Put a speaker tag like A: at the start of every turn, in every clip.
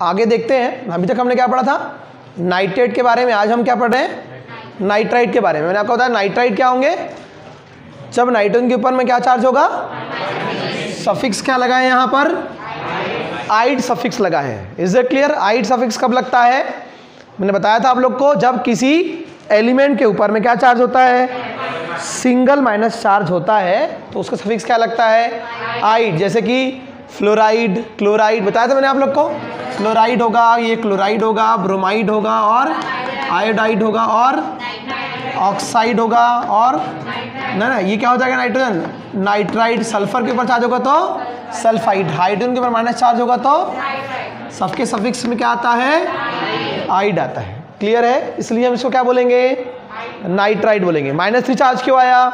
A: आगे देखते हैं। अभी तक हमने क्या पढ़ा था? नाइट्रेट के बारे में। आज हम क्या पढ़ रहे हैं? नाइट्राइट के बारे में। मैंने आपको बताया नाइट्राइट क्या होंगे? जब नाइट्रोजन के ऊपर में क्या चार्ज होगा? सफिक्स क्या लगा है यहाँ पर? आइड सफिक्स लगा है। Is it clear? Ide suffix कब लगता है? मैंने बताया था आप लोग को, जब किसी एलिमेंट के ऊपर में क्या चार्ज होता है? सिंगल माइनस चार्ज होता है, तो उसका सफिक्स क्या लगता है? आइड। जैसे कि फ्लोराइड, क्लोराइड बताया था मैंने आप लोग को। फ्लोराइड होगा, ये क्लोराइड होगा, ब्रोमाइड होगा और आयोडाइड होगा और ऑक्साइड होगा और ना ये क्या हो जाएगा? Nitrogen, nitride. सल्फर के ऊपर चार्ज होगा तो सल्फाइड। हाइड्रोजन के ऊपर माइनस चार्ज होगा तो सबके सफिक्स में क्या आता है? आइड आता है। क्लियर है? इसलिए हम इसको क्या बोलेंगे? नाइट्राइड बोलेंगे। -3 चार्ज क्यों आया?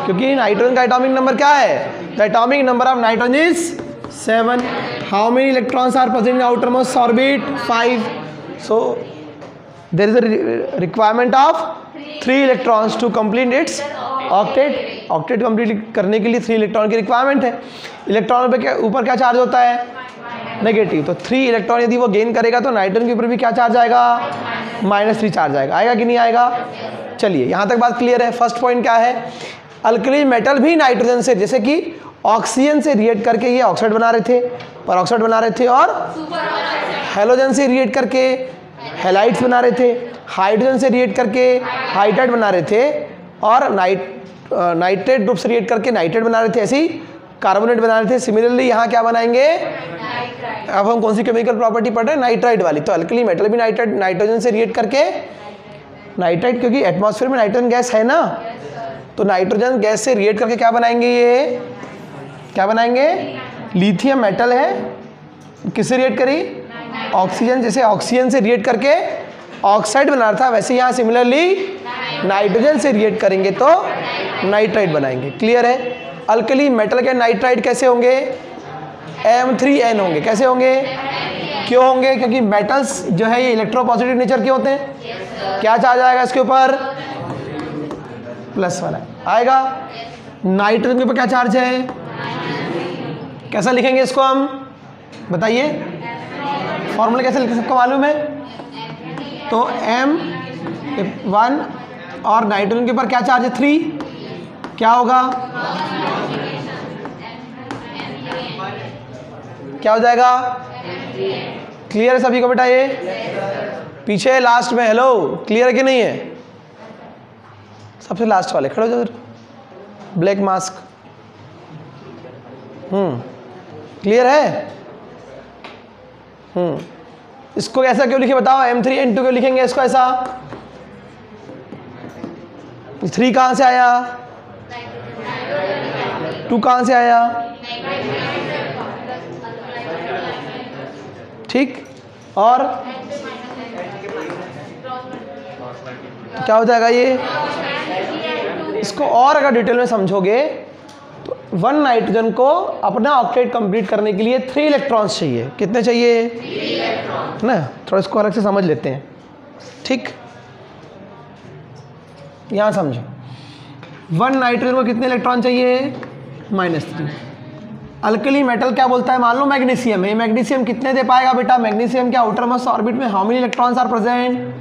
A: क्योंकि नाइट्रोजन का एटॉमिक नंबर क्या है? The atomic number of nitrogen is 7। How many electrons are present in outermost orbit? 5। So there is a requirement of 3 electrons to complete its octet. Octet complete करने के लिए 3 electron की requirement है। Electron पे ऊपर क्या charge होता है? नेगेटिव। तो 3 इलेक्ट्रॉन यदि वो गेन करेगा तो नाइट्रोजन के ऊपर भी क्या चार्ज आएगा? -3 चार्ज आएगा। आएगा कि नहीं आएगा? चलिए यहाँ तक बात क्लियर है। फर्स्ट पॉइंट क्या है? अल्कली मेटल भी नाइट्रोजन से, जैसे कि ऑक्सीजन से रिएक्ट करके ये ऑक्साइड बना रहे थे, परऑक्साइड बना रहे थे, और हेलोजन से रिएक्ट करके हेलाइड्स बना रहे थे, हाइड्रोजन से रिएक्ट करके हाइड्राइड बना रहे थे, और नाइट्रेट ग्रुप से रिएक्ट करके नाइट्रेट बना रहे थे, ऐसे ही कार्बोनेट बना रहे थे। सिमिलरली यहाँ क्या बनाएंगे? अब हम कौन सी केमिकल प्रॉपर्टी पढ़ रहे हैं? नाइट्राइड वाली। तो अल्कली मेटल भी नाइट्रोजन से रिएक्ट करके नाइट्राइड, क्योंकि एटमॉस्फेयर में नाइट्रोजन गैस है ना, तो नाइट्रोजन गैस से रिएक्ट करके क्या बनाएंगे? ये क्या बनाएंगे? लिथियम मेटल है, किससे रिएक्ट करी? ऑक्सीजन। जैसे ऑक्सीजन से रिएक्ट करके ऑक्साइड बना रहा था, वैसे यहाँ सिमिलरली नाइट्रोजन से रिएक्ट करेंगे तो नाइट्राइड बनाएंगे। क्लियर है? अल्कली मेटल के नाइट्राइड कैसे होंगे? M3N होंगे। कैसे होंगे? क्यों होंगे? क्योंकि मेटल्स जो है ये इलेक्ट्रोपॉजिटिव नेचर के होते हैं। क्या चार्ज आएगा इसके ऊपर? प्लस वाला आएगा। नाइट्रोजन के ऊपर क्या चार्ज है? कैसा लिखेंगे इसको हम? बताइए, फॉर्मूला कैसे लिख सबको मालूम है? तो M1 और नाइट्रोजन के ऊपर क्या चार्ज है? 3। क्या होगा? क्या हो जाएगा? क्लियर है सभी को बेटा? ये पीछे लास्ट में हेलो क्लियर है कि नहीं है? सबसे लास्ट वाले खड़े हो जाओ, ब्लैक मास्क। क्लियर है? इसको ऐसा क्यों लिखे बताओ? M3N2 क्यों लिखेंगे इसको ऐसा? 3 कहाँ से आया? 2 कहाँ से आया? ठीक। और क्या हो जाएगा ये? इसको और अगर डिटेल में समझोगे तो 1 नाइट्रोजन को अपना ऑक्टेट कंप्लीट करने के लिए 3 इलेक्ट्रॉन्स चाहिए। कितने चाहिए? 3 इलेक्ट्रॉन ना। थोड़ा इसको अलग से समझ लेते हैं। ठीक, यहाँ समझो। 1 नाइट्रोजन को कितने इलेक्ट्रॉन चाहिए? -3। अल्कली मेटल क्या बोलता है? मान लो मैग्नीशियम है। मैग्नीशियम कितने दे पाएगा बेटा? मैग्नीशियम के आउटर मोस्ट ऑर्बिट में how many electrons are present?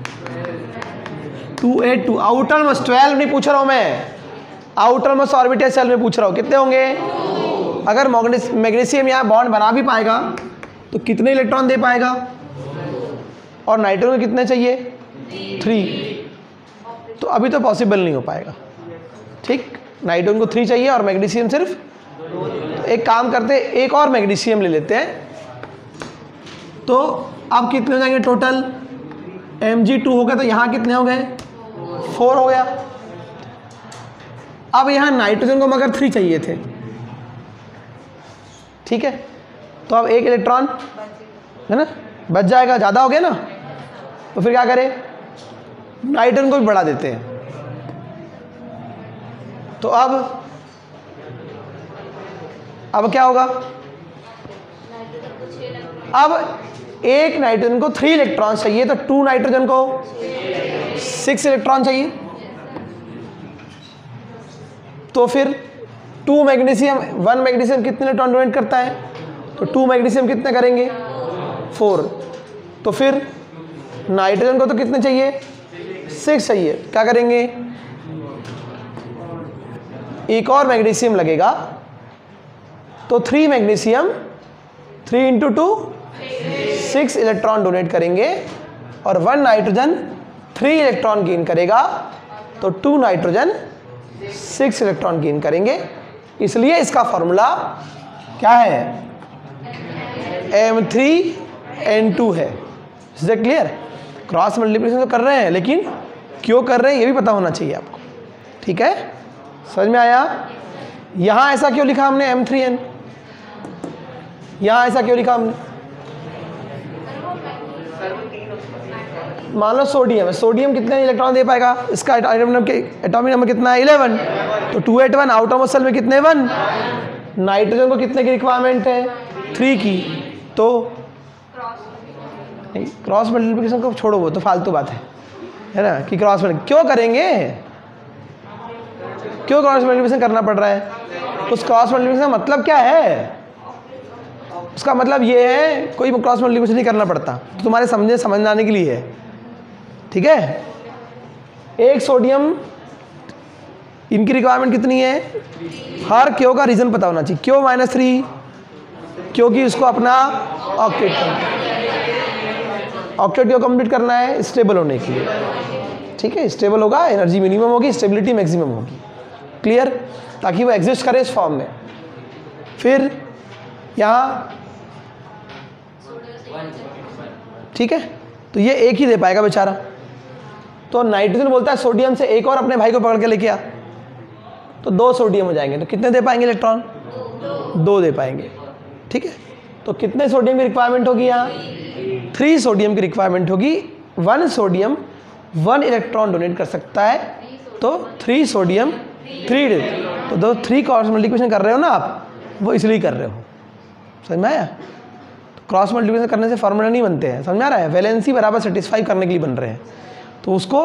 A: 282। Outermost 12 नहीं पूछ रहा हूँ मैं, आउटर मोस्ट ऑर्बिटल सेल में पूछ रहा हूँ। कितने होंगे? अगर मैग्नीशियम यहाँ बॉन्ड बना भी पाएगा तो कितने इलेक्ट्रॉन दे पाएगा? और नाइट्रोजन कितने चाहिए? 3। तो अभी तो पॉसिबल नहीं हो पाएगा। ठीक, नाइट्रोजन को 3 चाहिए और मैग्नीशियम सिर्फ। तो एक काम करते हैं, एक और मैग्नीशियम ले लेते हैं। तो अब कितने हो जाएंगे टोटल? Mg2 हो गया, तो यहाँ कितने हो गए? 4 हो गया। अब यहाँ नाइट्रोजन को मगर 3 चाहिए थे। ठीक है, तो अब 1 इलेक्ट्रॉन है ना बच जाएगा। ज़्यादा हो गया ना, तो फिर क्या करें? नाइट्रोजन को भी बढ़ा देते हैं। तो अब क्या होगा? अब 1 नाइट्रोजन को 3 इलेक्ट्रॉन चाहिए, तो 2 नाइट्रोजन को 6 इलेक्ट्रॉन चाहिए। तो फिर 2 मैग्नीशियम 1 मैग्नीशियम कितने इलेक्ट्रॉन डोनेट करता है? तो 2 मैग्नीशियम कितने करेंगे 4। तो फिर नाइट्रोजन को तो कितने चाहिए 6 चाहिए, क्या करेंगे एक और मैग्नीशियम लगेगा, तो 3 मैग्नीशियम 3 इंटू 2 6 इलेक्ट्रॉन डोनेट करेंगे और 1 नाइट्रोजन 3 इलेक्ट्रॉन गेन करेगा, तो 2 नाइट्रोजन 6 इलेक्ट्रॉन गेन करेंगे। इसलिए इसका फॉर्मूला क्या है M3N2 है। Is it clear? Cross multiplication तो कर रहे हैं लेकिन क्यों कर रहे हैं ये भी पता होना चाहिए आपको, ठीक है? समझ में आया? यहां ऐसा क्यों लिखा हमने M3N, यहां ऐसा क्यों लिखा हमने? मान लो सोडियम है, सोडियम कितने इलेक्ट्रॉन दे पाएगा, इसका एटॉमिक नंबर कितना है 11, तो 281 आउटरमोस्ट शेल में कितने 1। नाइट्रोजन को कितने की रिक्वायरमेंट है 3 की, तो नहीं क्रॉस मल्टीप्लिकेशन को छोड़ो, वो तो फालतू बात है ना कि क्रॉस मल्टीप्लिकेशन क्यों करेंगे, क्यों क्रॉस मल्टीप्लिकेशन करना पड़ रहा है? उस क्रॉस मल्टीप्लिकेशन का मतलब क्या है? उसका मतलब ये है कोई क्रॉस मल्टीप्लिकेशन नहीं करना पड़ता, तो तुम्हारे समझ आने के लिए है, ठीक है? एक सोडियम इनकी रिक्वायरमेंट कितनी है, हर क्यों का रीजन पता होना चाहिए। क्यों -3? क्योंकि उसको अपना ऑक्टेट क्यों कंप्लीट करना है, स्टेबल होने के लिए, ठीक है? स्टेबल होगा, एनर्जी मिनिमम होगी, स्टेबिलिटी मैक्सिमम होगी, क्लियर? ताकि वो एग्जिस्ट करे इस फॉर्म में। फिर यहाँ ठीक है, तो ये एक ही दे पाएगा बेचारा, तो नाइट्रोजन बोलता है सोडियम से एक और अपने भाई को पकड़ के लेके आ, तो 2 सोडियम हो जाएंगे, तो कितने दे पाएंगे इलेक्ट्रॉन 2 दे पाएंगे, ठीक है? तो कितने सोडियम की रिक्वायरमेंट होगी यहाँ 3 सोडियम की रिक्वायरमेंट होगी। 1 सोडियम 1 इलेक्ट्रॉन डोनेट कर सकता है, तो 3 सोडियम 3 तो दो 3 क्रॉस मल्टीप्लिकेशन कर रहे हो ना आप, वो इसलिए कर रहे हो, समझ में आया? तो क्रॉस मल्टीप्लिकेशन करने से फार्मूला नहीं बनते हैं, समझ में आ रहा है? वैलेंसी बराबर सेटिस्फाई करने के लिए बन रहे हैं, तो उसको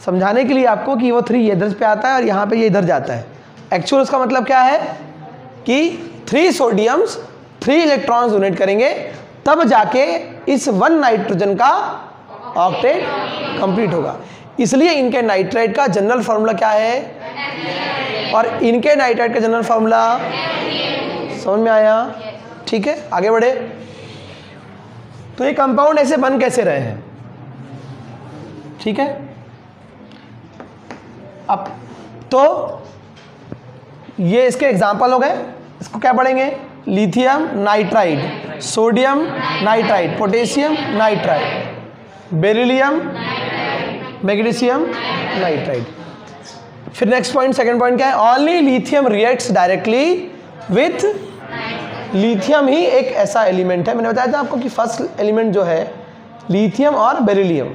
A: समझाने के लिए आपको कि वो 3 ये इधर पे आता है और यहाँ पे ये इधर जाता है। एक्चुअल उसका मतलब क्या है कि 3 सोडियम्स 3 इलेक्ट्रॉन्स डोनेट करेंगे, तब जाके इस 1 नाइट्रोजन का ऑक्टेट कंप्लीट होगा। इसलिए इनके नाइट्राइड का जनरल फार्मूला क्या है और इनके नाइट्राइड का जनरल फार्मूला, समझ में आया? ठीक है, आगे बढ़े। तो ये कंपाउंड ऐसे बन कैसे रहे हैं, ठीक है? अब तो ये इसके एग्जाम्पल हो गए, इसको क्या पढ़ेंगे? Lithium nitride, sodium nitride, potassium nitride, beryllium magnesium nitride. फिर नेक्स्ट पॉइंट, सेकंड पॉइंट क्या है? Only lithium reacts directly with, lithium ही एक ऐसा एलिमेंट है, मैंने बताया था आपको कि फर्स्ट एलिमेंट जो है लिथियम और बेरिलियम,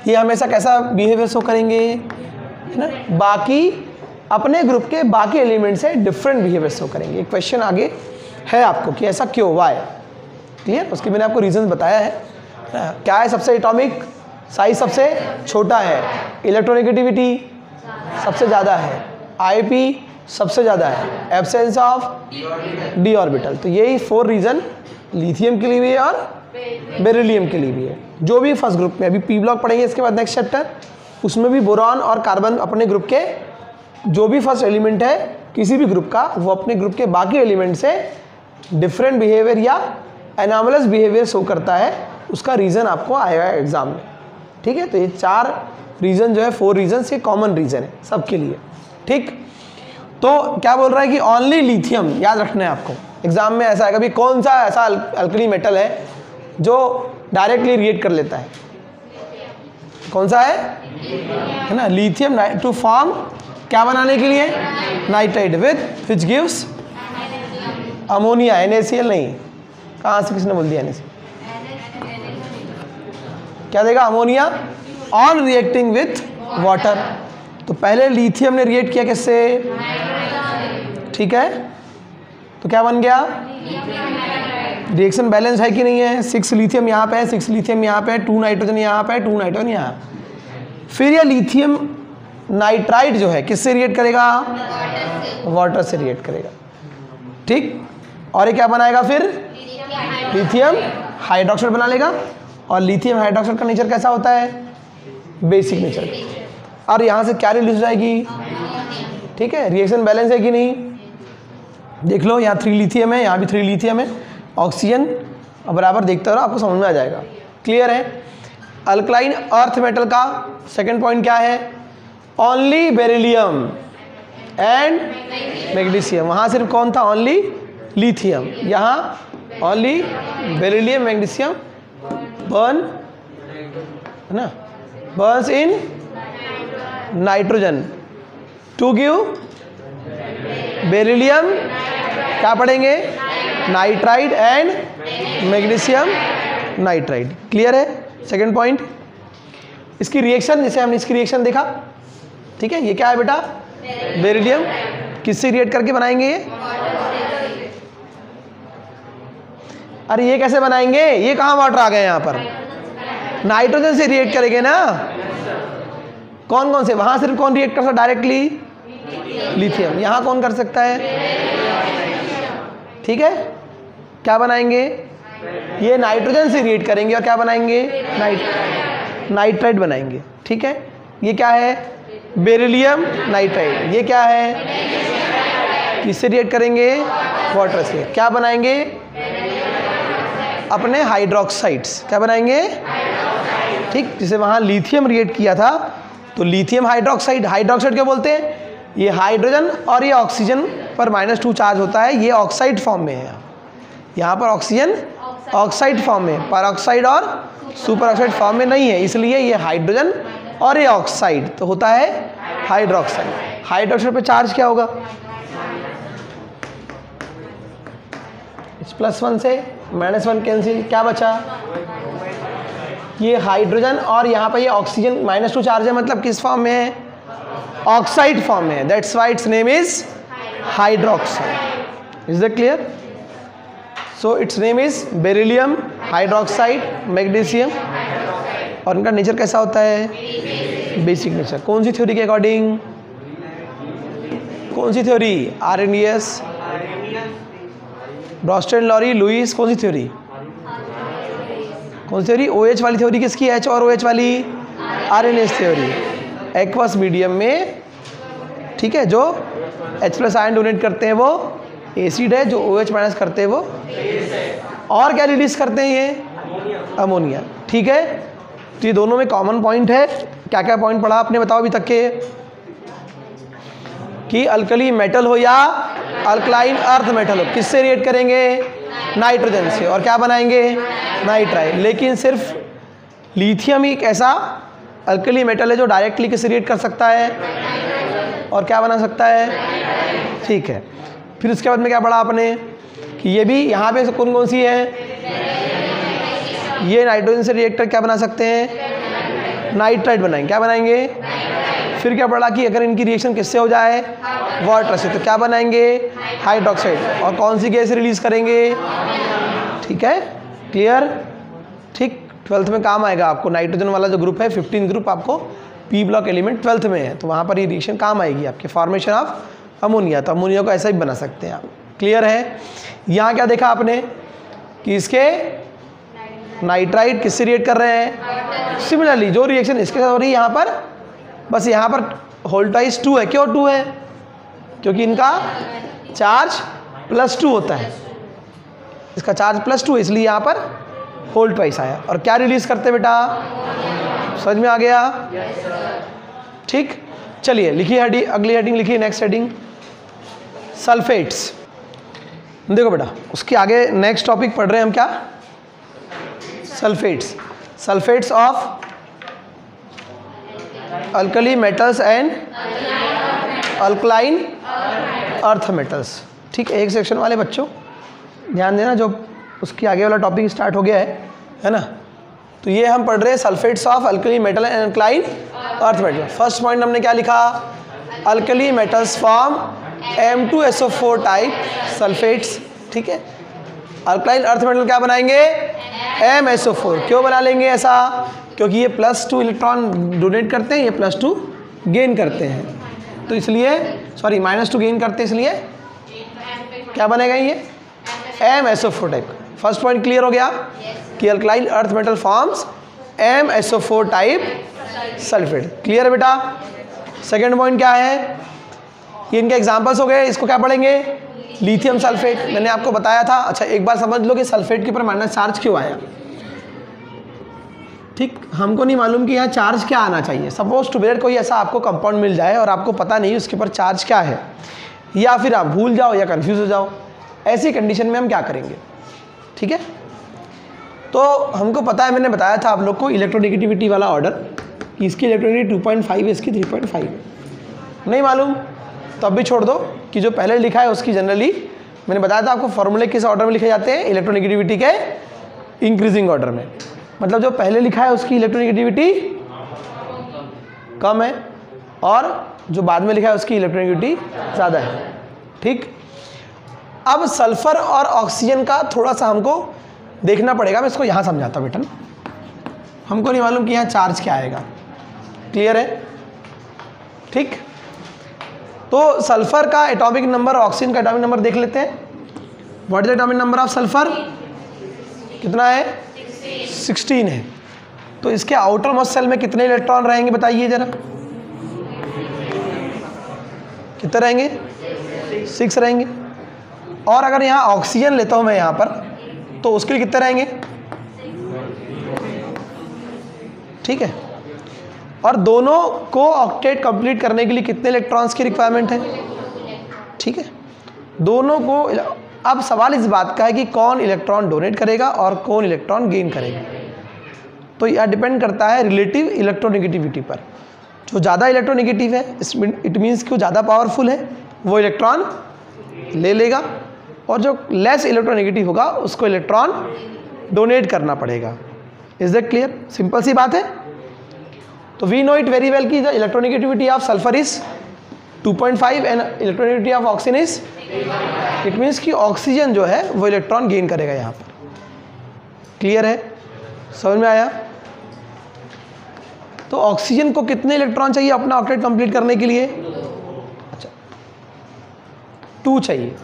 A: ये हमेशा कैसा बिहेवियर शो करेंगे, है ना? बाकी अपने ग्रुप के बाकी एलिमेंट से डिफरेंट बिहेवियर शो करेंगे। एक क्वेश्चन आगे है आपको कि ऐसा क्यों, वाई, क्लियर? उसके मैंने आपको रीजन बताया है। क्या है? सबसे एटॉमिक साइज सबसे छोटा है, इलेक्ट्रोनेगेटिविटी सबसे ज़्यादा है, आईपी सबसे ज़्यादा है, एब्सेंस ऑफ डी ऑर्बिटल। तो यही 4 रीज़न लिथियम के लिए भी है और बेरिलियम के लिए भी है। जो भी फर्स्ट ग्रुप में, अभी पी ब्लॉक पढ़ेंगे इसके बाद नेक्स्ट चैप्टर, उसमें भी बोरॉन और कार्बन अपने ग्रुप के जो भी फर्स्ट एलिमेंट है किसी भी ग्रुप का, वो अपने ग्रुप के बाकी एलिमेंट से डिफरेंट बिहेवियर या एनॉमलस बिहेवियर शो करता है, उसका रीज़न आपको आएगा एग्जाम में, ठीक है? तो ये 4 रीज़न जो है, 4 रीजन ये कॉमन रीज़न है सबके लिए, ठीक? तो क्या बोल रहा है कि ओनली लिथियम, याद रखना है आपको, एग्जाम में ऐसा आएगा भी कौन सा ऐसा अल्कली मेटल है जो डायरेक्टली रिएक्ट कर लेता है, कौन सा है ना? लिथियम टू फॉर्म क्या बनाने के लिए? Nitride with which gives ammonia, NaCl नहीं, कहाँ से किसने बोल दिया NaCl? क्या देगा? Ammonia on reacting with water. तो पहले लिथियम ने रिएक्ट किया किससे? ठीक है, तो क्या बन गया? रिएक्शन बैलेंस है कि नहीं है? 6 लिथियम यहाँ पे है, 6 लिथियम यहाँ पे है, 2 नाइट्रोजन यहाँ पे है, 2 नाइट्रोजन यहाँ। फिर यह लिथियम नाइट्राइड जो है किससे रिएक्ट करेगा? वाटर से रिएक्ट करेगा, ठीक? और ये क्या बनाएगा फिर, लिथियम हाइड्रोक्साइड बना लेगा। और लिथियम हाइड्रोक्साइड का नेचर कैसा होता है, बेसिक नेचर। और यहाँ से क्या रिलीज हो जाएगी, ठीक है, रिएक्शन बैलेंस है कि नहीं, देख लो यहाँ 3 लिथियम है, यहाँ भी 3 लिथियम है, ऑक्सीजन बराबर देखते रहो, आपको समझ में आ जाएगा। क्लियर है। अल्कलाइन अर्थ मेटल का सेकंड पॉइंट क्या है, ओनली बेरिलियम एंड मैग्नीशियम। वहाँ सिर्फ कौन था, ओनली लिथियम, यहाँ ओनली बेरिलियम मैग्नीशियम बर्न, है ना, burns in nitrogen to give beryllium, क्या पढ़ेंगे, nitride and magnesium nitride. Clear है। सेकंड पॉइंट, इसकी रिएक्शन, जैसे हमने इसकी रिएक्शन देखा, ठीक है, ये क्या है बेटा, बेरिलियम, किससे रिएक्ट करके बनाएंगे ये, अरे ये कैसे बनाएंगे, ये कहाँ वाटर आ गए यहाँ पर, नाइट्रोजन से रिएक्ट करेंगे ना। कौन कौन से, वहां सिर्फ कौन रिएक्ट कर सकता डायरेक्टली, लिथियम। यहाँ कौन कर सकता है, ठीक है, क्या बनाएंगे, ये नाइट्रोजन से रिएक्ट करेंगे और क्या बनाएंगे, नाइट्राइड बनाएंगे। ठीक है, ये क्या है, बेरिलियम नाइट्राइड। ये क्या है, किससे रिएक्ट करेंगे, वाटर से। क्या बनाएंगे, अपने हाइड्रोक्साइड्स, क्या बनाएंगे, ठीक, जिसे वहाँ लिथियम रिएक्ट किया था तो लिथियम हाइड्रोक्साइड। हाइड्रोक्साइड क्या बोलते हैं, ये हाइड्रोजन और ये ऑक्सीजन पर -2 चार्ज होता है, ये ऑक्साइड फॉर्म में है। यहाँ पर ऑक्सीजन ऑक्साइड फॉर्म में, परऑक्साइड और सुपर ऑक्साइड फॉर्म में नहीं है, इसलिए ये हाइड्रोजन और ये ऑक्साइड तो होता है हाइड्रोक्साइड। हाइड्रोक्साइड पे चार्ज क्या होगा, इस +1 से -1 कैंसिल, क्या बचा, ये हाइड्रोजन और यहाँ पर ये ऑक्सीजन -2 चार्ज है, मतलब किस फॉर्म में है, ऑक्साइड फॉर्म में है। That's why it's name is hydroxide. Is that clear. So it's name is beryllium hydroxide magnesium. और इनका नेचर कैसा होता है, बेसिक नेचर। कौन सी थ्योरी के अकॉर्डिंग, कौन सी थ्योरी, आरएनएस, ब्रॉस्टन, लॉरी, लुईस, कौन सी थ्योरी, कौन सी थ्योरी, OH वाली थ्योरी किसकी, H और OH वाली, आरएनएस थ्योरी। एक्वस मीडियम में, ठीक है, जो H+ आयन डोनेट करते हैं वो एसिड है, जो OH- करते हैं वो, और क्या रिलीज करते हैं ये, अमोनिया। ठीक है, तो ये दोनों में कॉमन पॉइंट है। क्या क्या पॉइंट पढ़ा आपने, बताओ अभी तक के, कि अल्कली मेटल हो या अल्कलाइन अर्थ मेटल हो, किससे रिएक्ट करेंगे, नाइट्रोजन से, और क्या बनाएंगे, नाइट्राइड। लेकिन सिर्फ लिथियम ही एक ऐसा अल्कली मेटल है जो डायरेक्टली किससे रिएक्ट कर सकता है और क्या बना सकता है। ठीक है, फिर उसके बाद में क्या पढ़ा आपने, कि ये भी यहाँ पे कौन कौन सी है, ये नाइट्रोजन से रिएक्टर क्या बना सकते हैं, नाइट्राइड बनाएंगे, क्या बनाएंगे। फिर क्या पढ़ा कि अगर इनकी रिएक्शन किससे हो जाए, वाटर से, तो क्या बनाएंगे, हाइड्रोक्साइड। और कौन सी गैस रिलीज करेंगे। ठीक है, क्लियर। ठीक, 12th में काम आएगा आपको, नाइट्रोजन वाला जो ग्रुप है 15 ग्रुप आपको P ब्लॉक एलिमेंट 12th में है, तो वहाँ पर ये रिएक्शन काम आएगी आपके, फॉर्मेशन ऑफ अमोनिया। तो अमोनिया को ऐसा ही बना सकते हैं आप। क्लियर है। यहाँ क्या देखा आपने, कि इसके नाइट्राइड किससे रिएक्ट कर रहे हैं, सिमिलरली जो रिएक्शन इसके साथ हो रही है यहाँ पर, बस यहाँ पर होल्टाइज 2 है। क्यों 2 है, क्योंकि इनका चार्ज +2 होता है, इसका चार्ज +2 है, इसलिए यहाँ पर होल्ड ट्वाइस आया। और क्या रिलीज करते बेटा, समझ में आ गया। ठीक, चलिए लिखिए हेडिंग, अगली हेडिंग लिखिए, नेक्स्ट हेडिंग सल्फेट्स। देखो बेटा, उसके आगे नेक्स्ट टॉपिक पढ़ रहे हैं हम, क्या, sulphates. Sulphates of alkali metals and alkaline earth metals. ठीक, एक सेक्शन वाले बच्चों ध्यान देना, जो उसके आगे वाला टॉपिक स्टार्ट हो गया है ना। तो ये हम पढ़ रहे हैं sulphates of alkali metal and alkaline earth metal. First point हमने क्या लिखा, alkali metals form M2SO4 type sulphates. ठीक है, अल्कलाइन अर्थ मेटल क्या बनाएंगे, MSO4। क्यों बना लेंगे ऐसा, क्योंकि ये +2 इलेक्ट्रॉन डोनेट करते हैं, ये +2 गेन करते हैं, तो इसलिए सॉरी -2 गेन करते हैं, इसलिए क्या बनेगा ये MSO4 type. First point clear हो गया कि alkaline earth metal forms MSO4 type sulphate. Clear है बेटा? सेकेंड पॉइंट क्या है? ये इनके एग्जांपल्स हो गए। इसको क्या पढ़ेंगे? Lithium sulphate. मैंने आपको बताया था। अच्छा, एक बार समझ लो कि सल्फेट के ऊपर माइनस चार्ज क्यों आया। ठीक, हमको नहीं मालूम कि यहाँ चार्ज क्या आना चाहिए। सपोज टू बी कोई ऐसा आपको कंपाउंड मिल जाए और आपको पता नहीं उसके ऊपर चार्ज क्या है, या फिर आप भूल जाओ या कंफ्यूज हो जाओ। ऐसी कंडीशन में हम क्या करेंगे? ठीक है, तो हमको पता है, मैंने बताया था आप लोग को इलेक्ट्रोनेगेटिविटी वाला ऑर्डर कि इसकी इलेक्ट्रोनेगेटिविटी 2.5 है, इसकी 3.5 है। नहीं मालूम तो अब भी छोड़ दो कि जो पहले लिखा है उसकी जनरली मैंने बताया था आपको फॉर्मूले किस ऑर्डर में लिखे जाते हैं? इलेक्ट्रोनेगेटिविटी के इंक्रीजिंग ऑर्डर में। मतलब जो पहले लिखा है उसकी इलेक्ट्रोनेगेटिविटी कम है और जो बाद में लिखा है उसकी इलेक्ट्रोनेगेटिविटी ज़्यादा है। ठीक, अब सल्फर और ऑक्सीजन का थोड़ा सा हमको देखना पड़ेगा। मैं इसको यहाँ समझाता हूँ बेटा। हमको नहीं मालूम कि यहाँ चार्ज क्या आएगा। क्लियर है? ठीक, तो सल्फर का एटॉमिक नंबर और ऑक्सीजन का एटॉमिक नंबर देख लेते हैं। What is the atomic number of sulphur? कितना है? 16 है। तो इसके आउटर मोस्ट सेल में कितने इलेक्ट्रॉन रहेंगे बताइए जरा? कितने रहेंगे? 6 रहेंगे। और अगर यहाँ ऑक्सीजन लेता हूँ मैं यहाँ पर, तो उसके लिए कितने रहेंगे? ठीक है, और दोनों को ऑक्टेट कंप्लीट करने के लिए कितने इलेक्ट्रॉन्स की रिक्वायरमेंट है? ठीक है, दोनों को। अब सवाल इस बात का है कि कौन इलेक्ट्रॉन डोनेट करेगा और कौन इलेक्ट्रॉन गेन करेगा। तो यह डिपेंड करता है रिलेटिव इलेक्ट्रोनेगेटिविटी पर। जो ज़्यादा इलेक्ट्रोनेगेटिव है, इट मीन्स कि वो ज़्यादा पावरफुल है, वो इलेक्ट्रॉन ले लेगा, और जो लेस इलेक्ट्रोनेगेटिव होगा उसको इलेक्ट्रॉन डोनेट करना पड़ेगा। Is that clear? सिंपल सी बात है। तो we know it very well कि the electronegativity of sulphur is 2.5 and electronegativity of oxygen is, it means कि ऑक्सीजन जो है वो इलेक्ट्रॉन गेन करेगा यहाँ पर। क्लियर है? समझ में आया? तो ऑक्सीजन को कितने इलेक्ट्रॉन चाहिए अपना ऑक्टेट कंप्लीट करने के लिए? अच्छा, 2 चाहिए।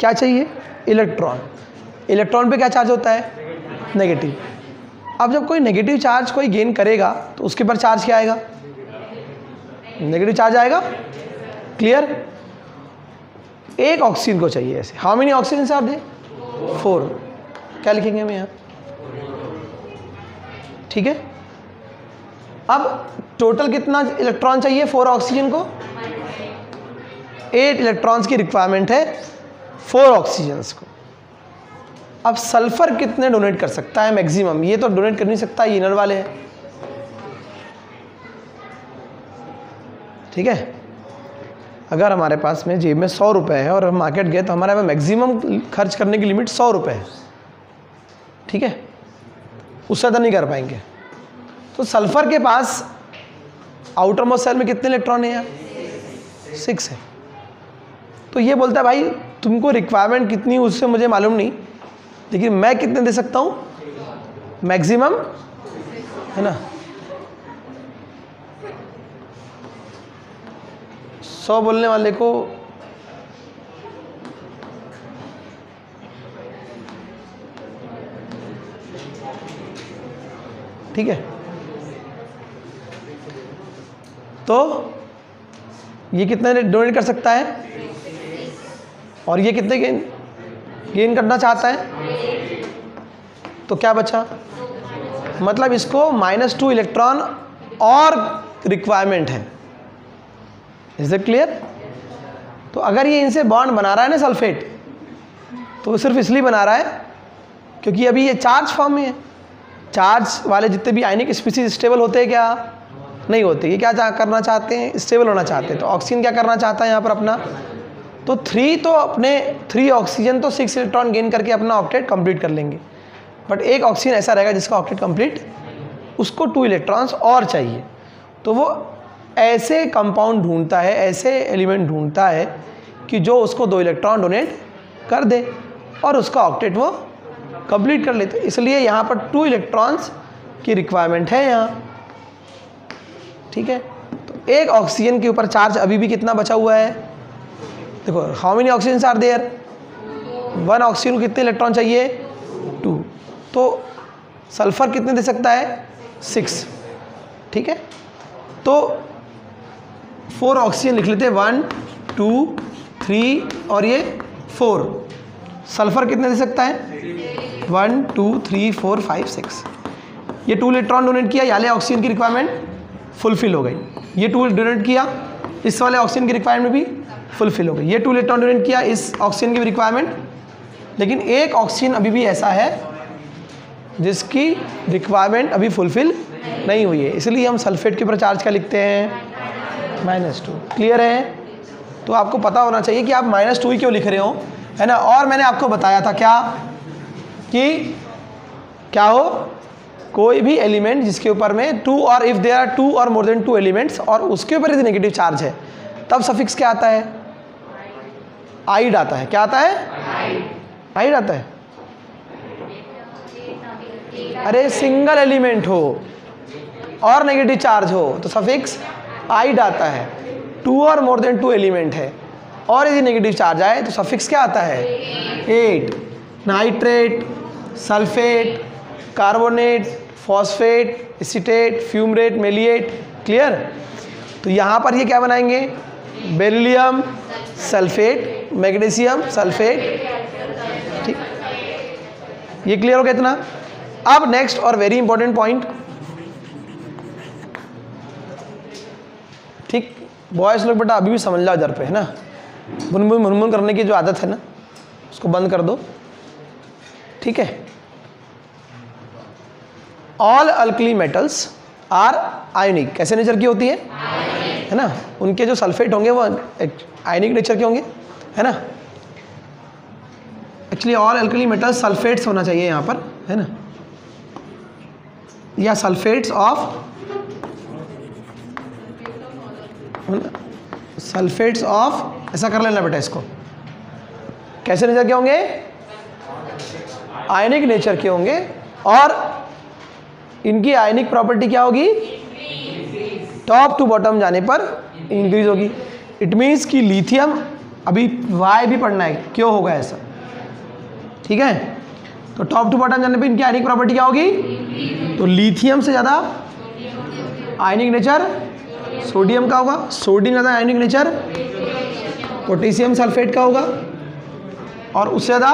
A: क्या चाहिए? इलेक्ट्रॉन। इलेक्ट्रॉन पे क्या चार्ज होता है? नेगेटिव। अब जब कोई नेगेटिव चार्ज कोई गेन करेगा तो उसके ऊपर चार्ज क्या आएगा? नेगेटिव चार्ज आएगा। क्लियर? एक ऑक्सीजन को चाहिए ऐसे। How many oxygen are there? 4। क्या लिखेंगे हम यहाँ? ठीक है, अब टोटल कितना इलेक्ट्रॉन चाहिए 4 ऑक्सीजन को? 8 इलेक्ट्रॉन्स की रिक्वायरमेंट है 4 ऑक्सीजन्स को। अब सल्फर कितने डोनेट कर सकता है मैक्सिमम? ये तो डोनेट कर नहीं सकता, ये इनर वाले हैं। ठीक है, अगर हमारे पास में जेब में 100 रुपये है और हम मार्केट गए तो हमारे में मैक्सिमम खर्च करने की लिमिट 100 रुपये है। ठीक है, उससे ज़्यादा नहीं कर पाएंगे। तो सल्फर के पास आउटर मोस्ट सेल में कितने इलेक्ट्रॉन है? 6 है। तो ये बोलता है भाई तुमको रिक्वायरमेंट कितनी उससे मुझे मालूम नहीं, लेकिन मैं कितने दे सकता हूँ? मैक्सिमम, है ना? 100 बोलने वाले को ठीक है, तो ये कितने डोनेट कर सकता है और ये कितने गेन करना चाहता है? तो क्या बचा? मतलब इसको -2 इलेक्ट्रॉन और रिक्वायरमेंट है। Is it clear? तो अगर ये इनसे बॉन्ड बना रहा है ना सल्फेट, तो वो सिर्फ इसलिए बना रहा है क्योंकि अभी ये चार्ज फॉर्म में है। चार्ज वाले जितने भी आयनिक स्पीसीज स्टेबल होते हैं क्या? नहीं होते। ये क्या करना चाहते हैं? स्टेबल होना चाहते हैं। तो ऑक्सीजन क्या करना चाहता है यहाँ पर अपना? तो 3 ऑक्सीजन तो 6 इलेक्ट्रॉन गेन करके अपना ऑक्टेट कंप्लीट कर लेंगे, बट एक ऑक्सीजन ऐसा रहेगा जिसका ऑक्टेट कंप्लीट, उसको 2 इलेक्ट्रॉन्स और चाहिए। तो वो ऐसे कंपाउंड ढूंढता है, ऐसे एलिमेंट ढूंढता है कि जो उसको 2 इलेक्ट्रॉन डोनेट कर दे और उसका ऑक्टेट वो कंप्लीट कर लेते। इसलिए यहाँ पर 2 इलेक्ट्रॉन्स की रिक्वायरमेंट है यहाँ। ठीक है, तो एक ऑक्सीजन के ऊपर चार्ज अभी भी कितना बचा हुआ है? देखो, how many oxygen are there? 1 oxygen को कितने इलेक्ट्रॉन चाहिए? 2। तो सल्फर कितने दे सकता है? 6। ठीक है, तो 4 ऑक्सीजन लिख लेते हैं, 1 2 3 और ये 4। सल्फर कितने दे सकता है? 1 2 3 4 5 6। ये 2 इलेक्ट्रॉन डोनेट किया, वाले ऑक्सीजन की रिक्वायरमेंट फुलफिल हो गई। ये 2 डोनेट किया, इस वाले ऑक्सीजन की रिक्वायरमेंट भी फुलफिल हो गई। ये 2 इलेक्ट्रॉन डोनेट किया, इस ऑक्सीजन की भी रिक्वायरमेंट, लेकिन एक ऑक्सीजन अभी भी ऐसा है जिसकी रिक्वायरमेंट अभी फुलफिल नहीं हुई है, इसलिए हम सल्फेट के ऊपर चार्ज क्या लिखते हैं? -2। क्लियर है? तो आपको पता होना चाहिए कि आप -2 ही क्यों लिख रहे हो, है ना। और मैंने आपको बताया था क्या कि क्या हो, कोई भी एलिमेंट जिसके ऊपर में 2 और इफ़ देयर आर 2 और मोर देन 2 एलिमेंट्स और उसके ऊपर यदि नेगेटिव चार्ज है, तब सफिक्स क्या आता है? आइड आता है। क्या आता है? आइड आता है। अरे सिंगल एलिमेंट हो और नेगेटिव चार्ज हो तो सफिक्स आइड आता है। 2 और मोर देन 2 एलिमेंट है और यदि नेगेटिव चार्ज आए तो सफिक्स क्या आता है? 8। Nitrate, sulphate, carbonate, phosphate, acetate, fumarate, maleate. Clear? तो यहाँ पर ये क्या बनाएंगे? Beryllium sulphate, magnesium sulphate. ठीक, ये क्लियर हो गया इतना। अब नेक्स्ट और वेरी इंपॉर्टेंट पॉइंट, ठीक, बॉयज लोग बेटा अभी भी समझ जाओ इधर पे, है ना। मुनमुन करने की जो आदत है ना, उसको बंद कर दो, ठीक है। All alkali metals are ionic. कैसे नेचर की होती है ना। उनके जो सल्फेट होंगे वो आयनिक नेचर के होंगे, है ना। Actually all alkali metals sulphates होना चाहिए यहाँ पर, है ना, या सल्फेट्स ऑफ ऐसा कर लेना बेटा इसको। कैसे नेचर के होंगे? आयनिक नेचर के होंगे और इनकी आयनिक प्रॉपर्टी क्या होगी? टॉप टू बॉटम जाने पर इंक्रीज होगी। इट मीन्स कि लिथियम, अभी वाई भी पढ़ना है क्यों होगा ऐसा, ठीक है। तो टॉप टू बॉटम जाने पर इनकी आयनिक प्रॉपर्टी क्या होगी? तो लिथियम से ज़्यादा आयनिक नेचर सोडियम का होगा, सोडियम ज़्यादा आयनिक नेचर पोटेशियम सल्फेट का होगा और उससे ज़्यादा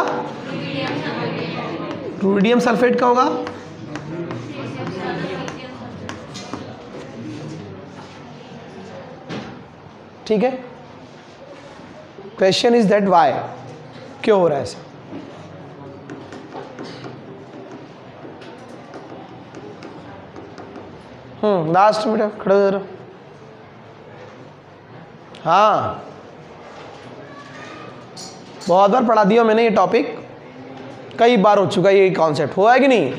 A: रुबिडियम सल्फेट का होगा। ठीक है। क्वेश्चन इज दैट वाई, क्यों हो रहा है ऐसा? लास्ट में खड़े हो जरा। हाँ, बहुत बार पढ़ा दिया मैंने ये टॉपिक, कई बार हो चुका है ये कॉन्सेप्ट, हुआ है कि नहीं?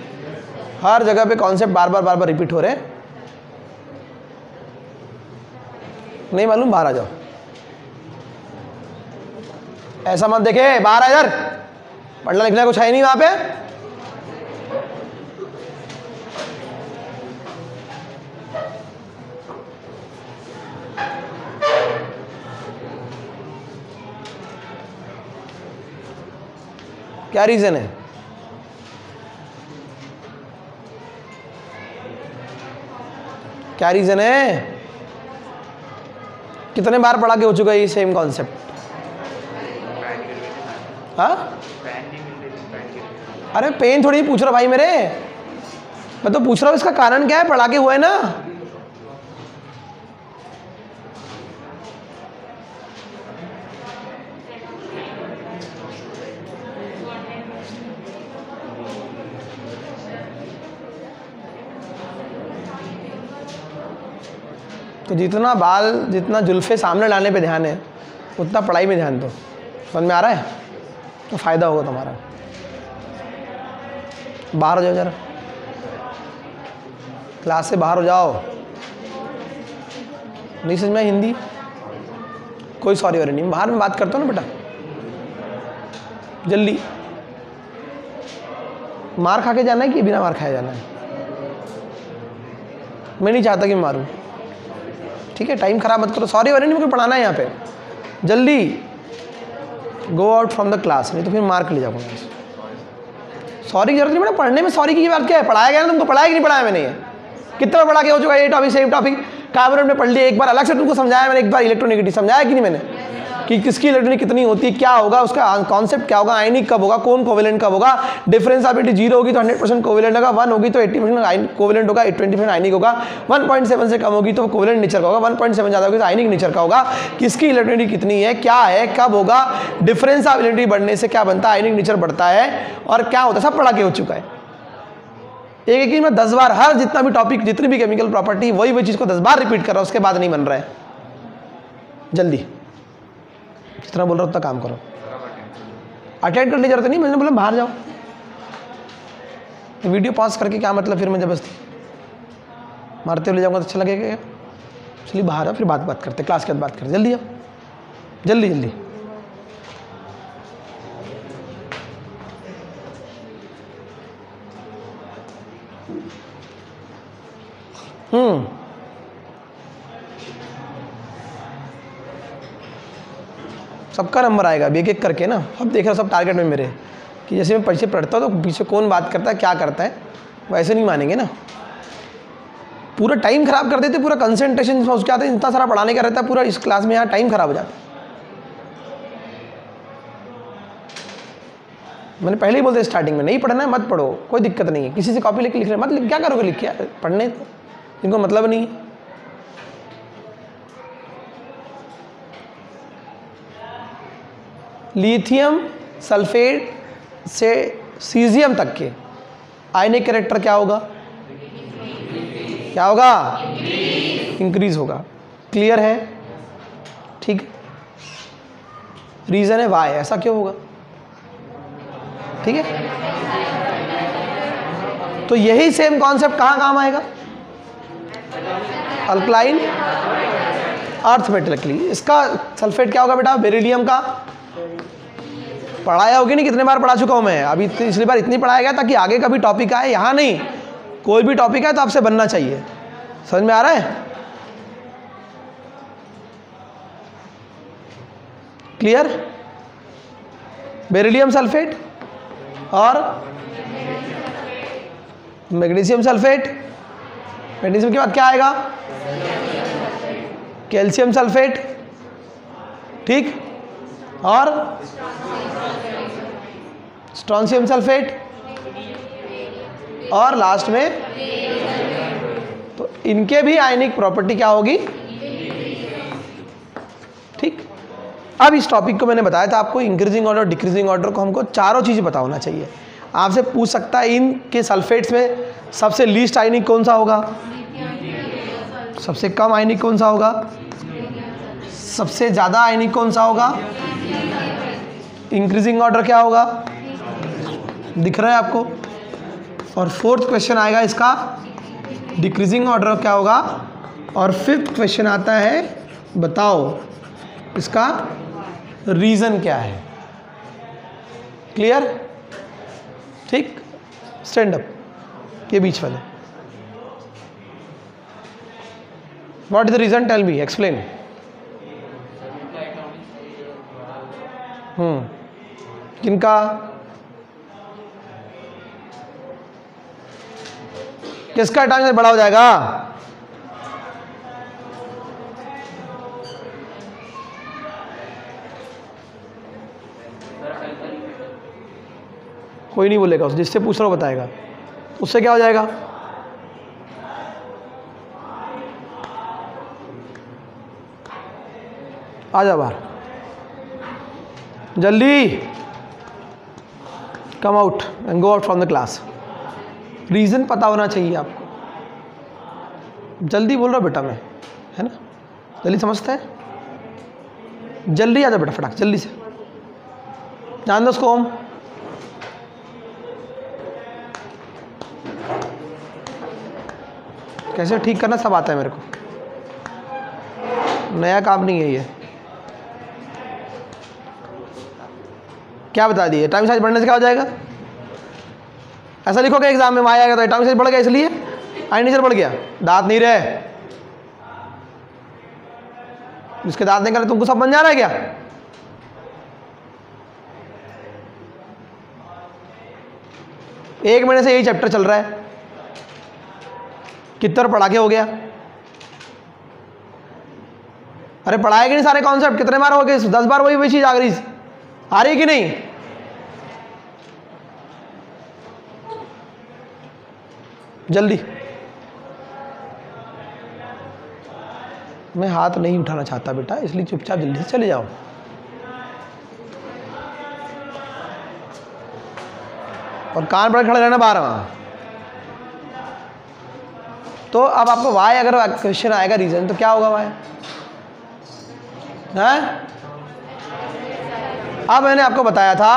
A: हर जगह पे कॉन्सेप्ट बार बार रिपीट हो रहे हैं। नहीं मालूम? बाहर आ जाओ, ऐसा मत देखे, बाहर आ इधर, पढ़ना लिखना कुछ है नहीं वहां पे। क्या रीजन है? क्या रीजन है? कितने बार पढ़ा के हो चुका है ये सेम कॉन्सेप्ट? हाँ, अरे पेन थोड़ी पूछ रहा भाई मेरे, मैं तो पूछ रहा हूँ इसका कारण क्या है, पढ़ा के हुआ है ना। तो जितना जुल्फे सामने लाने पे ध्यान है, उतना पढ़ाई में ध्यान दो। समझ में आ रहा है? तो फायदा होगा तुम्हारा। बाहर हो जाओ जरा, क्लास से बाहर हो जाओ। नहीं समझ में हिंदी? कोई सॉरी वॉरी नहीं, बाहर में बात करता हूँ ना बेटा, जल्दी। मार खा के जाना है कि बिना मार खाए जाना है? मैं नहीं चाहता कि मैं मारूं, ठीक है। टाइम खराब मत करो, सॉरी वॉरी नहीं, मुझे पढ़ाना है यहाँ पे, जल्दी। Go out from the class, नहीं तो फिर मार्क ले जाऊंगा। सॉरी की जरूरत नहीं, मैंने पढ़ने में सॉरी की बात क्या है? पढ़ाया गया ना तुमको, पढ़ाया कि नहीं पढ़ाया मैंने? ये कितना पढ़ा के हो चुका है ये टॉपिक, सेम टॉपिक कार्बन में पढ़ लिया, एक बार अलग से तुमको समझाया मैंने, एक बार इलेक्ट्रोनेगेटिव समझाया कि नहीं मैंने, कि किसकी इलेक्ट्रॉनिक कितनी होती है, क्या होगा उसका कॉन्सेप्ट, क्या होगा, आयनिक कब होगा, कौन कोवेलेंट कब होगा, डिफरेंशिएबिलिटी 0 होगी तो 100% कोवेलेंट होगा, 1 होगी तो 80% कोवेलेंट होगा, 20% आयनिक होगा, 1.7 से कम होगी तो कोवेलेंट नेचर का होगा, 1.7 ज़्यादा होगी तो आयनिक नेचर का होगा, किसकी इलेक्ट्रॉनिक कितनी है, क्या है, कब होगा, डिफरेंशिएबिलिटी बढ़ने से क्या बनता है, आयनिक नेचर बढ़ता है, और क्या होता है, सब पढ़ा के हो चुका है। एक एक चीज में 10 बार, हर जितना भी टॉपिक, जितनी भी केमिकल प्रॉपर्टी, वही चीज़ को 10 बार रिपीट कर रहा हूँ, उसके बाद नहीं बन रहा है। जल्दी जितना बोल रहा हूँ उतना काम करो, अटेंड करने की जरूरत नहीं, मैंने बोला बाहर जाओ, तो वीडियो पॉज करके क्या मतलब, फिर मैं जबरदस्ती मारते हुए ले जाऊँगा तो अच्छा लगेगा? चलिए बाहर आओ, फिर बात करते, क्लास के बाद बात करते, जल्दी आओ, जल्दी जल्दी। सबका नंबर आएगा अभी एक एक करके ना। अब देख रहे हो सब टारगेट में मेरे, कि जैसे मैं पीछे पढ़ता हूँ तो पीछे कौन बात करता है, क्या करता है, वैसे नहीं मानेंगे ना। पूरा टाइम खराब कर देते, पूरा कंसंट्रेशन उसके आते, इतना सारा पढ़ाने का रहता है पूरा, इस क्लास में यहाँ टाइम खराब हो जाता है। मैंने पहले ही बोलते स्टार्टिंग में, नहीं पढ़ना है मत पढ़ो, कोई दिक्कत नहीं है, किसी से कॉपी लेके लिख रहे मत, क्या करोगे लिख के, पढ़ने इनको मतलब नहीं है। लिथियम सल्फेट से सीजियम तक के आयनिक कैरेक्टर क्या होगा, क्या होगा, इंक्रीज होगा। क्लियर है? ठीक, रीजन है वाई, ऐसा क्यों होगा, ठीक है। तो यही सेम कॉन्सेप्ट कहाँ काम आएगा, अल्कलाइन अर्थ मेटलिकली। इसका सल्फेट क्या होगा बेटा, बेरिलियम का पढ़ाया होगी नहीं, कितने बार पढ़ा चुका हूं मैं, अभी इसलिए बार इतनी पढ़ाया गया ताकि आगे का भी टॉपिक आए, यहाँ नहीं, कोई भी टॉपिक है तो आपसे बनना चाहिए। समझ में आ रहा है? क्लियर? बेरिलियम सल्फेट और मैग्नीशियम सल्फेट, मैग्नीशियम के बाद क्या आएगा, कैल्शियम सल्फेट, ठीक, और स्ट्रोंशियम सल्फेट, और लास्ट में, तो इनके भी आयनिक प्रॉपर्टी क्या होगी, ठीक। अब इस टॉपिक को मैंने बताया था आपको, इंक्रीजिंग ऑर्डर डिक्रीजिंग ऑर्डर को हमको चारों चीज़ पता होना चाहिए। आपसे पूछ सकता है इनके सल्फेट्स में सबसे लीस्ट आयनिक कौन सा होगा, सबसे कम आयनिक कौन सा होगा, सबसे ज़्यादा आयनिक कौन सा होगा, इंक्रीजिंग ऑर्डर क्या होगा, दिख रहा है आपको। और फोर्थ क्वेश्चन आएगा इसका, डिक्रीजिंग ऑर्डर क्या होगा। और फिफ्थ क्वेश्चन आता है, बताओ इसका रीज़न क्या है। क्लियर? ठीक, स्टैंड अप, ये बीच वाले, what is the reason, tell me, explain. किनका, किसका टाइम से बड़ा हो जाएगा, कोई नहीं बोलेगा, जिससे पूछ रहा हो बताएगा, उससे क्या हो जाएगा, आ जा बाहर जल्दी, come out and go out from the class. Reason पता होना चाहिए आपको। जल्दी बोल रहा बेटा मैं, है ना, जल्दी समझता है, जल्दी आ जा बेटा, फटाक जल्दी से जान दो उसको। ओम कैसे ठीक करना सब आता है मेरे को, नया काम नहीं है ये। क्या बता दिए, टाइम साइज बढ़ने से क्या हो जाएगा, ऐसा लिखोगे एग्जाम में, आया गया तो टाइम साइज बढ़ गया इसलिए आयनिक नेचर बढ़ गया, दांत नहीं रहे, जिसके दांत नहीं करे तुमको सब बन जा रहा है क्या, 1 महीने से यही चैप्टर चल रहा है, कितना पढ़ा के हो गया? अरे पढ़ाए कि नहीं सारे कॉन्सेप्ट? कितने बार हो गए? 10 बार वही चीज आ रही है कि नहीं? जल्दी। मैं हाथ नहीं उठाना चाहता बेटा, इसलिए चुपचाप जल्दी से चले जाओ। और कान पकड़ खड़े रहना बाहर वहाँ। तो अब आपको वाई अगर क्वेश्चन आएगा रीजन, तो क्या होगा वाई? हैं? अब मैंने आपको बताया था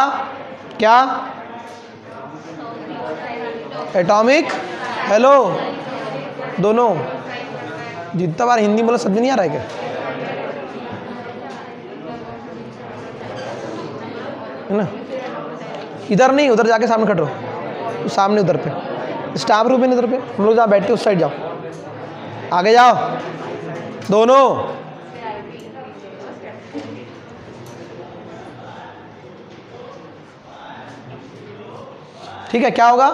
A: क्या? एटॉमिक, हेलो, दोनों। जितना बार हिंदी बोला समझ नहीं आ रहा है क्या? है ना? इधर नहीं, उधर जाके सामने खड़ो, सामने उधर पे स्टाफ रूम है, उधर पे हम लोग जहाँ बैठते उस साइड जाओ, आगे जाओ दोनों। ठीक है, क्या होगा?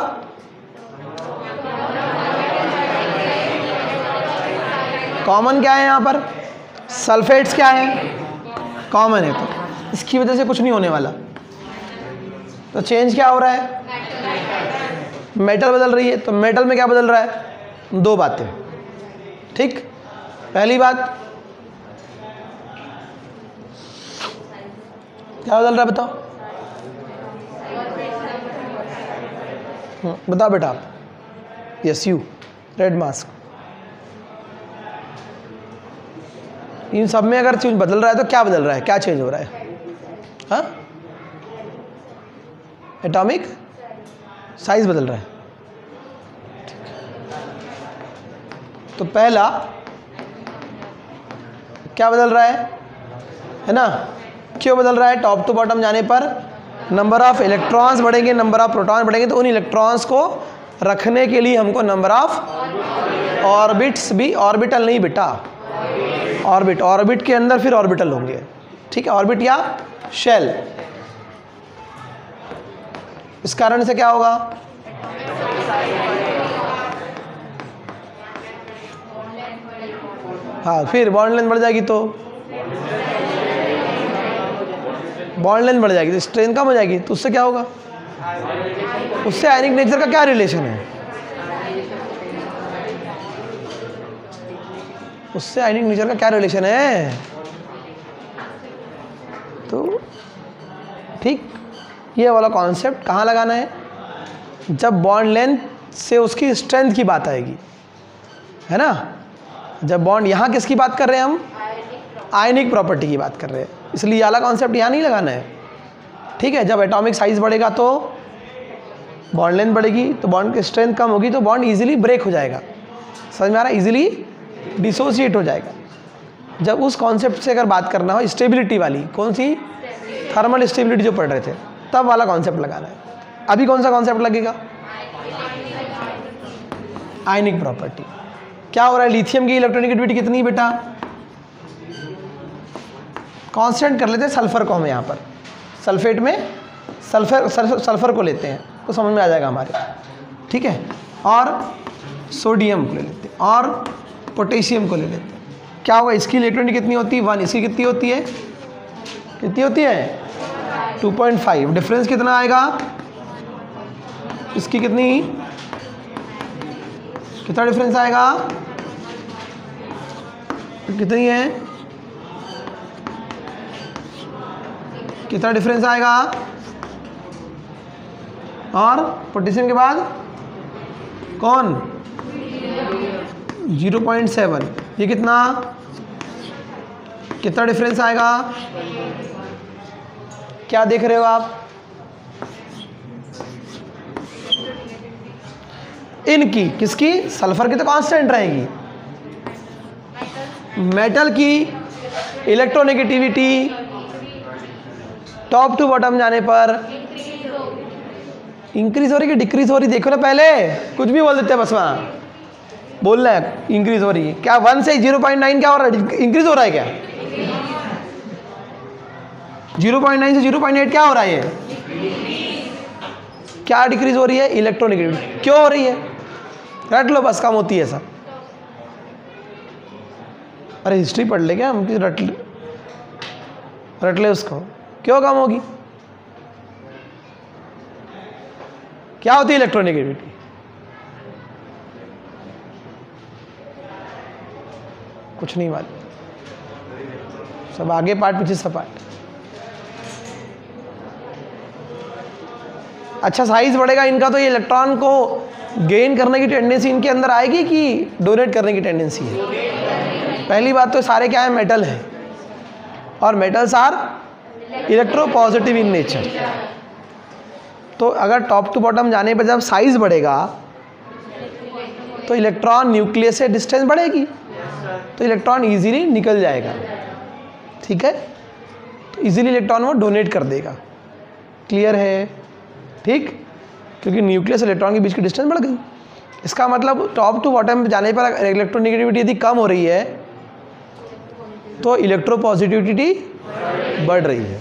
A: कॉमन क्या है यहाँ पर? सल्फेट्स क्या है? कॉमन है, तो इसकी वजह से कुछ नहीं होने वाला। तो चेंज क्या हो रहा है? मेटल बदल रही है। तो मेटल में क्या बदल रहा है? 2 बातें। ठीक, पहली बात क्या बदल रहा है बताओ? बताओ बेटा आप। Yes you, red mask. इन सब में अगर चीज बदल रहा है तो क्या बदल रहा है? क्या चेंज हो रहा है? हाँ, एटॉमिक साइज बदल रहा है। तो पहला क्या बदल रहा है ना? क्यों बदल रहा है? टॉप टू बॉटम जाने पर नंबर ऑफ इलेक्ट्रॉन्स बढ़ेंगे, नंबर ऑफ प्रोटॉन बढ़ेंगे, तो उन इलेक्ट्रॉन्स को रखने के लिए हमको नंबर ऑफ ऑर्बिट्स भी, ऑर्बिटल नहीं बेटा, ऑर्बिट, ऑर्बिट के अंदर फिर ऑर्बिटल होंगे। ठीक है, ऑर्बिट या शेल। इस कारण से क्या होगा? हाँ, फिर बॉन्ड लेंथ बढ़ जाएगी, तो बॉन्ड लेंथ बढ़ जाएगी तो स्ट्रेंथ कम हो जाएगी, तो उससे क्या होगा? उससे आयनिक नेचर का क्या रिलेशन है? उससे आयनिक नेचर का क्या रिलेशन है? तो ठीक, ये वाला कॉन्सेप्ट कहाँ लगाना है? जब बॉन्ड लेंथ से उसकी स्ट्रेंथ की बात आएगी, है ना? जब बॉन्ड, यहाँ किसकी बात कर रहे हैं हम? आयनिक प्रॉपर्टी की बात कर रहे हैं, इसलिए वाला कॉन्सेप्ट यहाँ नहीं लगाना है। ठीक है, जब एटॉमिक साइज बढ़ेगा तो बॉन्ड लेंथ बढ़ेगी, तो बॉन्ड की स्ट्रेंथ कम होगी, तो बॉन्ड इजीली ब्रेक हो जाएगा। समझ में आ रहा है? इजीली डिसोसिएट हो जाएगा। जब उस कॉन्सेप्ट से अगर बात करना हो, स्टेबिलिटी वाली, कौन सी? थर्मल स्टेबिलिटी जो पढ़ रहे थे, तब वाला कॉन्सेप्ट लगाना है। अभी कौन सा कॉन्सेप्ट लगेगा? आयनिक प्रॉपर्टी। क्या हो रहा है? लिथियम की इलेक्ट्रोनेगेटिविटी कितनी बेटा? कांस्टेंट कर लेते हैं सल्फर को हम यहाँ पर, सल्फेट में सल्फर को लेते हैं तो समझ में आ जाएगा हमारे। ठीक है, और सोडियम को ले लेते हैं और पोटेशियम को ले लेते हैं। क्या होगा? इसकी इलेक्ट्रोनेगेटिविटी कितनी होती है? 1। इसकी कितनी होती है? कितनी होती है? 2.5। डिफरेंस कितना आएगा? इसकी कितनी, कितना डिफरेंस आएगा? कितनी है? कितना डिफरेंस आएगा? और पोटेशियम के बाद कौन? 0.7। ये कितना, कितना डिफरेंस आएगा? क्या देख रहे हो आप? इनकी, किसकी? सल्फर की तो कांस्टेंट रहेगी। मेटल की इलेक्ट्रोनेगेटिविटी टॉप टू बॉटम जाने पर इंक्रीज हो रही कि डिक्रीज हो रही? देखो ना, पहले कुछ भी बोल देते हैं, बस वहाँ बोल रहे हैं इंक्रीज हो रही है। क्या 1 से 0.9 क्या हो रहा है? इंक्रीज हो रहा है क्या? 0.9 से 0.8 क्या हो रहा है? ये क्या डिक्रीज हो रही है? इलेक्ट्रोनेगेटिविटी। क्यों हो रही है? रट लो बस, कम होती है ऐसा। अरे हिस्ट्री पढ़ ले क्या हम, रट ले उसको। क्यों कम होगी? क्या होती है इलेक्ट्रोनेगेटिविटी? कुछ नहीं मालूम, सब आगे पार्ट पीछे सब पार्ट। अच्छा, साइज बढ़ेगा इनका तो ये इलेक्ट्रॉन को गेन करने की टेंडेंसी इनके अंदर आएगी कि डोनेट करने की टेंडेंसी है? पहली बात तो सारे क्या है? मेटल है, और metals are electropositive in nature. तो अगर टॉप टू बॉटम जाने पर जब साइज बढ़ेगा तो इलेक्ट्रॉन न्यूक्लियस से डिस्टेंस बढ़ेगी, तो इलेक्ट्रॉन इजीली निकल जाएगा। ठीक है, तो इजीली इलेक्ट्रॉन वो डोनेट कर देगा। क्लियर है? ठीक, क्योंकि न्यूक्लियस इलेक्ट्रॉन के बीच की डिस्टेंस बढ़ गई। इसका मतलब टॉप टू बॉटम जाने पर इलेक्ट्रोनेगेटिविटी यदि कम हो रही है तो इलेक्ट्रोपॉजिटिविटी बढ़ रही है।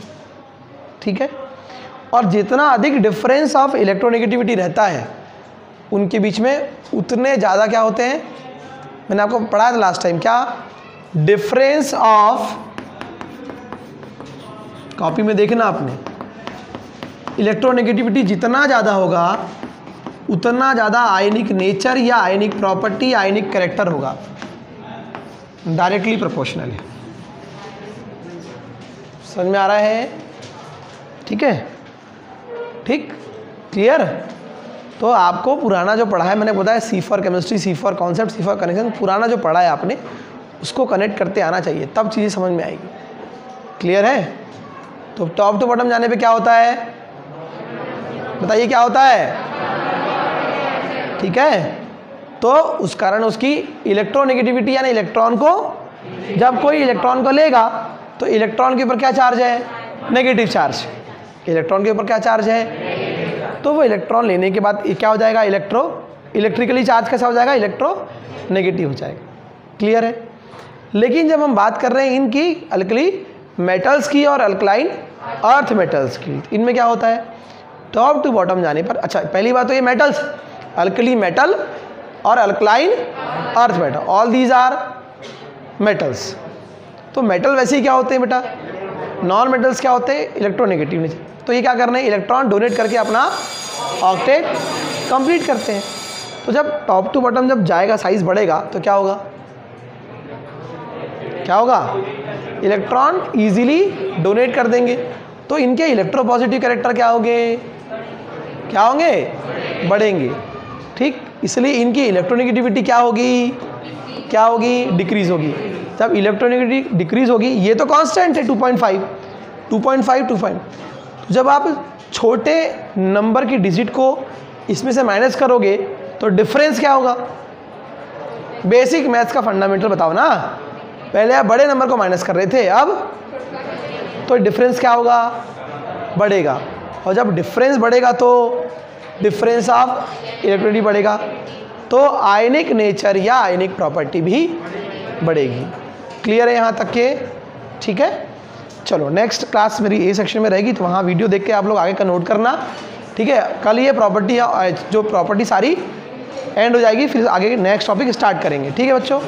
A: ठीक है, और जितना अधिक डिफरेंस ऑफ इलेक्ट्रोनेगेटिविटी रहता है उनके बीच में उतने ज़्यादा क्या होते हैं? मैंने आपको पढ़ाया था लास्ट टाइम, क्या? डिफरेंस ऑफ, कॉपी में देखना आपने, इलेक्ट्रोनेगेटिविटी जितना ज़्यादा होगा उतना ज़्यादा आयनिक नेचर या आयनिक प्रॉपर्टी, आयनिक कैरेक्टर होगा। डायरेक्टली प्रोपोर्शनल है। समझ में आ रहा है? ठीक है, ठीक, क्लियर? तो आपको पुराना जो पढ़ा है, मैंने बताया C4 chemistry, C4 concept, C4 connection, पुराना जो पढ़ा है आपने उसको कनेक्ट करते आना चाहिए, तब चीज़ें समझ में आएगी। क्लियर है? तो टॉप टू बॉटम जाने पे क्या होता है? बताइए क्या होता है? ठीक है, तो उस कारण उसकी इलेक्ट्रोनेगेटिविटी यानी इलेक्ट्रॉन को, जब कोई इलेक्ट्रॉन को लेगा तो इलेक्ट्रॉन के ऊपर क्या चार्ज है? Negative charge. इलेक्ट्रॉन के ऊपर क्या चार्ज है? तो वो इलेक्ट्रॉन लेने के बाद क्या हो जाएगा? इलेक्ट्रिकली चार्ज कैसा हो जाएगा? इलेक्ट्रोनेगेटिव हो जाएगा। क्लियर है? लेकिन जब हम बात कर रहे हैं इनकी अल्कली मेटल्स की और अल्कलाइन अर्थ मेटल्स की, इनमें क्या होता है? टॉप टू बॉटम जाने पर, अच्छा पहली बात तो ये मेटल्स, अल्कली मेटल और alkaline earth metal, all these are metals. तो मेटल वैसे ही क्या होते हैं बेटा? नॉन मेटल्स क्या होते हैं? Electronegative nature. तो ये क्या करना है? इलेक्ट्रॉन डोनेट करके अपना ऑक्टेट कंप्लीट करते हैं। तो जब टॉप टू बॉटम जब जाएगा, साइज बढ़ेगा, तो क्या होगा? क्या होगा? इलेक्ट्रॉन इजीली डोनेट कर देंगे, तो इनके इलेक्ट्रोपॉजिटिव कैरेक्टर क्या होंगे? क्या होंगे? बढ़ेंगे। ठीक, इसलिए इनकी इलेक्ट्रोनेगेटिविटी क्या होगी? क्या होगी? डिक्रीज होगी। जब इलेक्ट्रोनेगेटिविटी डिक्रीज होगी, ये तो कांस्टेंट है 2.5, तो जब आप छोटे नंबर की डिजिट को इसमें से माइनस करोगे तो डिफरेंस क्या होगा? बेसिक मैथ्स का फंडामेंटल बताओ ना। पहले आप बड़े नंबर को माइनस कर रहे थे, अब तो डिफरेंस क्या होगा? बढ़ेगा। और जब डिफरेंस बढ़ेगा तो डिफरेंस ऑफ इलेक्ट्रिसिटी बढ़ेगा, तो आयनिक नेचर या आयनिक प्रॉपर्टी भी बढ़ेगी। क्लियर है यहाँ तक के? ठीक है, चलो नेक्स्ट क्लास मेरी ए सेक्शन में रहेगी, तो वहाँ वीडियो देख के आप लोग आगे का नोट करना। ठीक है, कल ये प्रॉपर्टी जो प्रॉपर्टी सारी एंड हो जाएगी, फिर आगे नेक्स्ट टॉपिक स्टार्ट करेंगे। ठीक है बच्चों?